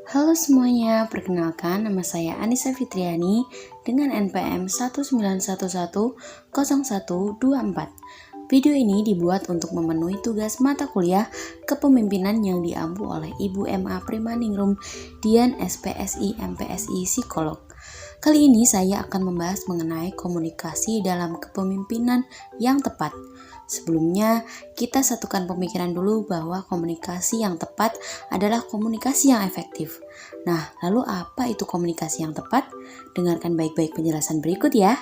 Halo semuanya, perkenalkan nama saya Anissa Fitriani dengan NPM 19110124. Video ini dibuat untuk memenuhi tugas mata kuliah kepemimpinan yang diampu oleh Ibu MA Primaningrum Dian SPSI MPSI Psikolog. Kali ini saya akan membahas mengenai komunikasi dalam kepemimpinan yang tepat. Sebelumnya, kita satukan pemikiran dulu bahwa komunikasi yang tepat adalah komunikasi yang efektif. Nah, lalu apa itu komunikasi yang tepat? Dengarkan baik-baik penjelasan berikut ya.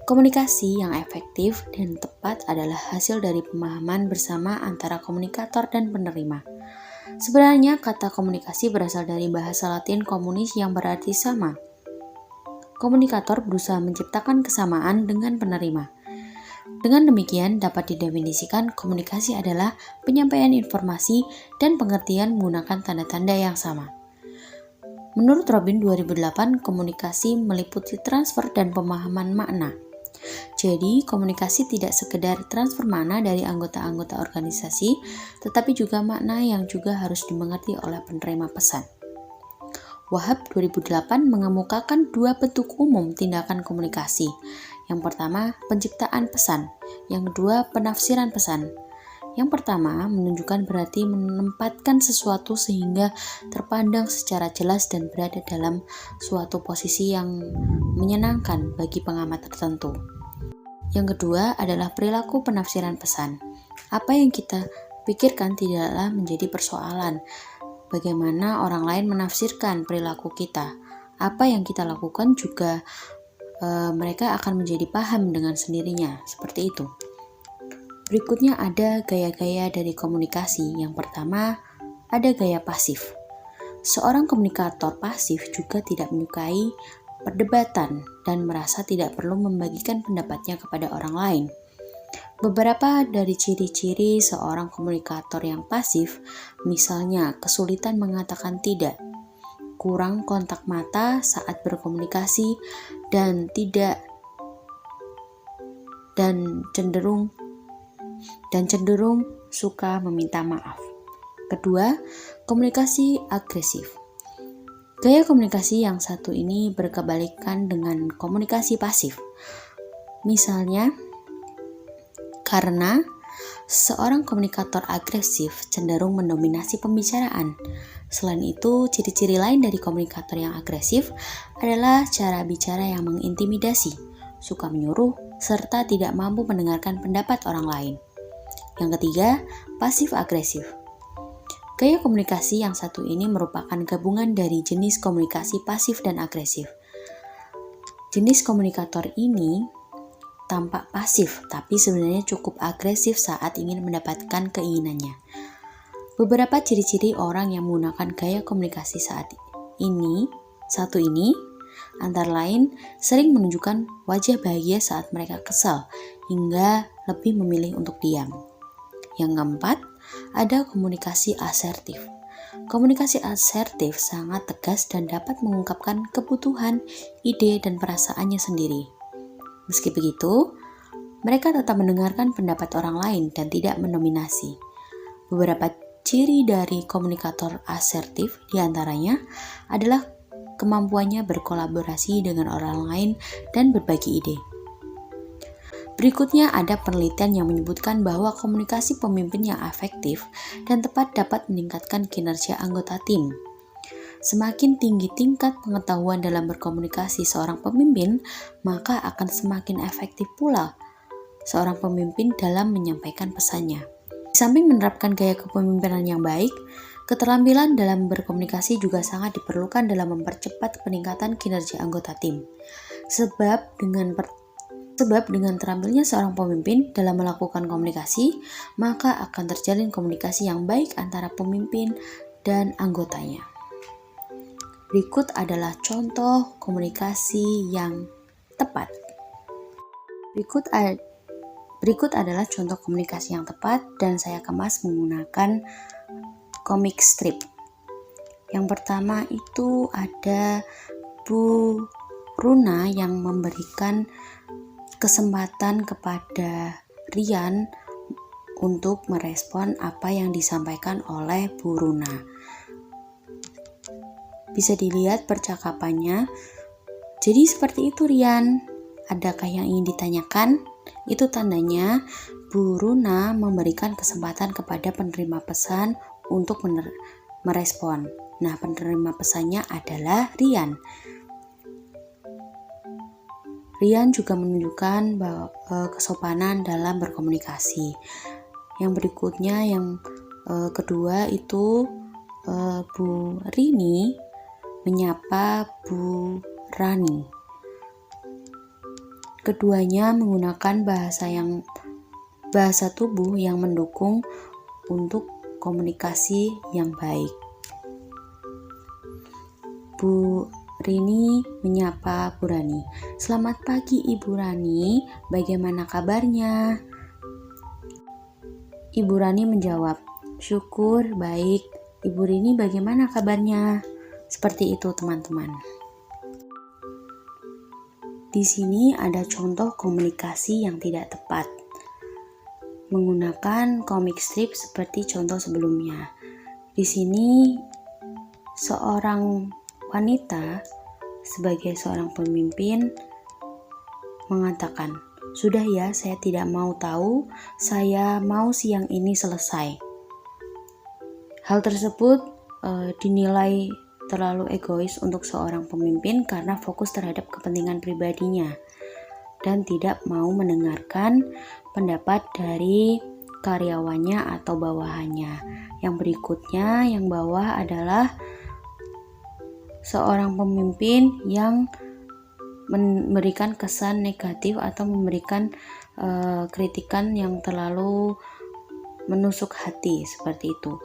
Komunikasi yang efektif dan tepat adalah hasil dari pemahaman bersama antara komunikator dan penerima. Sebenarnya kata komunikasi berasal dari bahasa Latin communis yang berarti sama. Komunikator berusaha menciptakan kesamaan dengan penerima. Dengan demikian dapat didefinisikan komunikasi adalah penyampaian informasi dan pengertian menggunakan tanda-tanda yang sama. Menurut Robin 2008, komunikasi meliputi transfer dan pemahaman makna. Jadi, komunikasi tidak sekedar transfer makna dari anggota-anggota organisasi, tetapi juga makna yang juga harus dimengerti oleh penerima pesan. Wahab 2008 mengemukakan dua bentuk umum tindakan komunikasi. Yang pertama, penciptaan pesan. Yang kedua, penafsiran pesan. Yang pertama, menunjukkan berarti menempatkan sesuatu sehingga terpandang secara jelas dan berada dalam suatu posisi yang menyenangkan bagi pengamat tertentu. Yang kedua adalah perilaku penafsiran pesan. Apa yang kita pikirkan tidaklah menjadi persoalan. Bagaimana orang lain menafsirkan perilaku kita. Apa yang kita lakukan juga mereka akan menjadi paham dengan sendirinya, seperti itu. Berikutnya ada gaya-gaya dari komunikasi. Yang pertama, ada gaya pasif. Seorang komunikator pasif juga tidak menyukai perdebatan dan merasa tidak perlu membagikan pendapatnya kepada orang lain. Beberapa dari ciri-ciri seorang komunikator yang pasif, misalnya kesulitan mengatakan tidak, kurang kontak mata saat berkomunikasi, dan cenderung suka meminta maaf. Kedua, komunikasi agresif. Gaya komunikasi yang satu ini berkebalikan dengan komunikasi pasif. Misalnya, karena seorang komunikator agresif cenderung mendominasi pembicaraan. Selain itu, ciri-ciri lain dari komunikator yang agresif adalah cara bicara yang mengintimidasi, suka menyuruh, serta tidak mampu mendengarkan pendapat orang lain. Yang ketiga, pasif agresif. Gaya komunikasi yang satu ini merupakan gabungan dari jenis komunikasi pasif dan agresif. Jenis komunikator ini tampak pasif, tapi sebenarnya cukup agresif saat ingin mendapatkan keinginannya. Beberapa ciri-ciri orang yang menggunakan gaya komunikasi satu ini, antara lain sering menunjukkan wajah bahagia saat mereka kesal, hingga lebih memilih untuk diam. Yang keempat, ada komunikasi asertif. Komunikasi asertif sangat tegas dan dapat mengungkapkan kebutuhan, ide, dan perasaannya sendiri. Meski begitu, mereka tetap mendengarkan pendapat orang lain dan tidak mendominasi. Beberapa ciri dari komunikator asertif diantaranya adalah kemampuannya berkolaborasi dengan orang lain dan berbagi ide. Berikutnya ada penelitian yang menyebutkan bahwa komunikasi pemimpin yang efektif dan tepat dapat meningkatkan kinerja anggota tim. Semakin tinggi tingkat pengetahuan dalam berkomunikasi seorang pemimpin, maka akan semakin efektif pula seorang pemimpin dalam menyampaikan pesannya. Di samping menerapkan gaya kepemimpinan yang baik, keterampilan dalam berkomunikasi juga sangat diperlukan dalam mempercepat peningkatan kinerja anggota tim. Sebab dengan terampilnya seorang pemimpin dalam melakukan komunikasi, maka akan terjalin komunikasi yang baik antara pemimpin dan anggotanya. Berikut adalah contoh komunikasi yang tepat. Berikut adalah contoh komunikasi yang tepat dan saya kemas menggunakan comic strip. Yang pertama itu ada Bu Runa yang memberikan kesempatan kepada Rian untuk merespon apa yang disampaikan oleh Bu Runa. Bisa dilihat percakapannya. Jadi seperti itu Rian. Adakah yang ingin ditanyakan? Itu tandanya Bu Runa memberikan kesempatan kepada penerima pesan untuk merespon. Nah, penerima pesannya adalah Rian. Rian juga menunjukkan bahwa kesopanan dalam berkomunikasi. Yang berikutnya, yang kedua itu Bu Rini menyapa Bu Rani. Keduanya menggunakan bahasa tubuh yang mendukung untuk komunikasi yang baik. Bu Rini menyapa Bu Rani. Selamat pagi Ibu Rani, bagaimana kabarnya? Ibu Rani menjawab, syukur, baik. Ibu Rini bagaimana kabarnya? Seperti itu teman-teman. Di sini ada contoh komunikasi yang tidak tepat. Menggunakan comic strip seperti contoh sebelumnya. Di sini seorang wanita sebagai seorang pemimpin mengatakan, sudah ya, saya tidak mau tahu, saya mau siang ini selesai. Hal tersebut dinilai terlalu egois untuk seorang pemimpin karena fokus terhadap kepentingan pribadinya dan tidak mau mendengarkan pendapat dari karyawannya atau bawahannya. Yang berikutnya, yang bawah adalah seorang pemimpin yang memberikan kesan negatif atau memberikan kritikan yang terlalu menusuk hati seperti itu,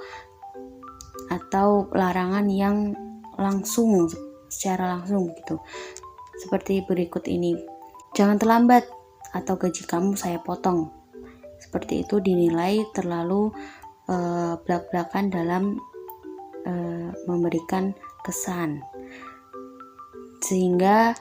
atau larangan yang secara langsung gitu. Seperti berikut ini, jangan terlambat atau gaji kamu saya potong. Seperti itu dinilai terlalu belak-belakan dalam memberikan kesan, sehingga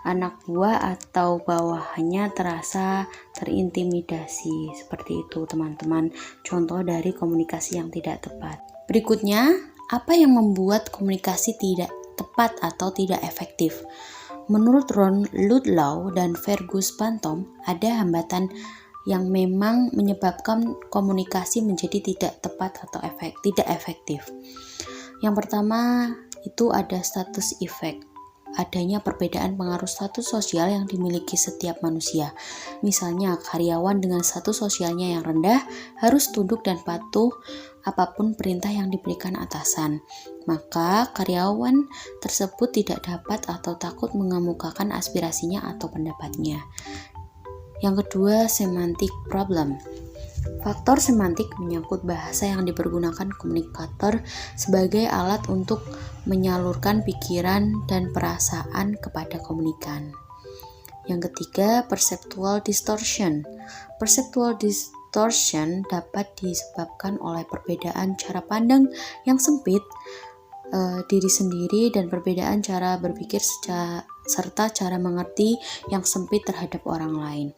anak buah atau bawahannya terasa terintimidasi. Seperti itu teman-teman, contoh dari komunikasi yang tidak tepat. Berikutnya, apa yang membuat komunikasi tidak tepat atau tidak efektif? Menurut Ron Ludlow dan Fergus Bantom, ada hambatan yang memang menyebabkan komunikasi menjadi tidak tepat atau tidak efektif. Yang pertama itu ada status effect. Adanya perbedaan pengaruh status sosial yang dimiliki setiap manusia. Misalnya, karyawan dengan status sosialnya yang rendah harus tunduk dan patuh apapun perintah yang diberikan atasan. Maka karyawan tersebut tidak dapat atau takut mengemukakan aspirasinya atau pendapatnya. Yang kedua, semantic problem. Faktor semantik menyangkut bahasa yang dipergunakan komunikator sebagai alat untuk menyalurkan pikiran dan perasaan kepada komunikan. Yang ketiga, perceptual distortion. Perceptual distortion dapat disebabkan oleh perbedaan cara pandang yang sempit diri sendiri dan perbedaan cara berpikir serta cara mengerti yang sempit terhadap orang lain,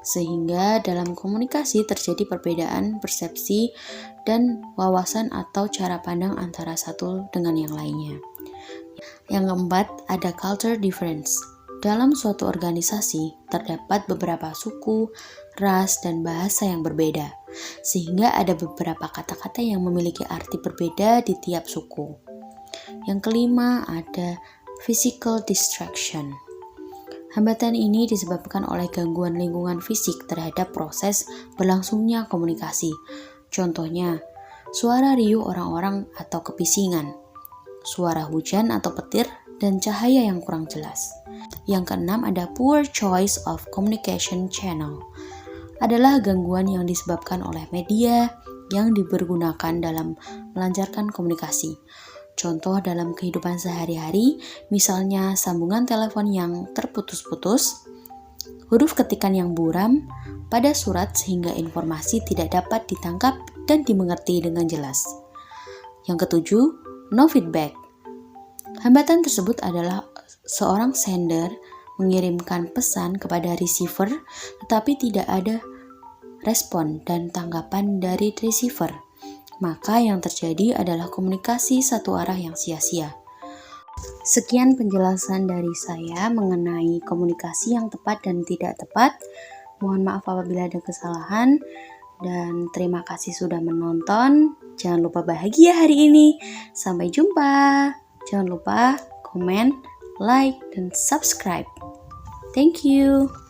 sehingga dalam komunikasi terjadi perbedaan persepsi dan wawasan atau cara pandang antara satu dengan yang lainnya. Yang keempat, ada culture difference. Dalam suatu organisasi terdapat beberapa suku, ras, dan bahasa yang berbeda, sehingga ada beberapa kata-kata yang memiliki arti berbeda di tiap suku. Yang kelima, ada physical distraction. Hambatan ini disebabkan oleh gangguan lingkungan fisik terhadap proses berlangsungnya komunikasi. Contohnya, suara riuh orang-orang atau kebisingan, suara hujan atau petir, dan cahaya yang kurang jelas. Yang keenam, ada poor choice of communication channel. Adalah gangguan yang disebabkan oleh media yang dipergunakan dalam melancarkan komunikasi. Contoh dalam kehidupan sehari-hari, misalnya sambungan telepon yang terputus-putus, huruf ketikan yang buram pada surat sehingga informasi tidak dapat ditangkap dan dimengerti dengan jelas. Yang ketujuh, no feedback. Hambatan tersebut adalah seorang sender mengirimkan pesan kepada receiver tetapi tidak ada respon dan tanggapan dari receiver. Maka yang terjadi adalah komunikasi satu arah yang sia-sia. Sekian penjelasan dari saya mengenai komunikasi yang tepat dan tidak tepat. Mohon maaf apabila ada kesalahan, dan terima kasih sudah menonton. Jangan lupa bahagia hari ini. Sampai jumpa. Jangan lupa komen, like, dan subscribe. Thank you.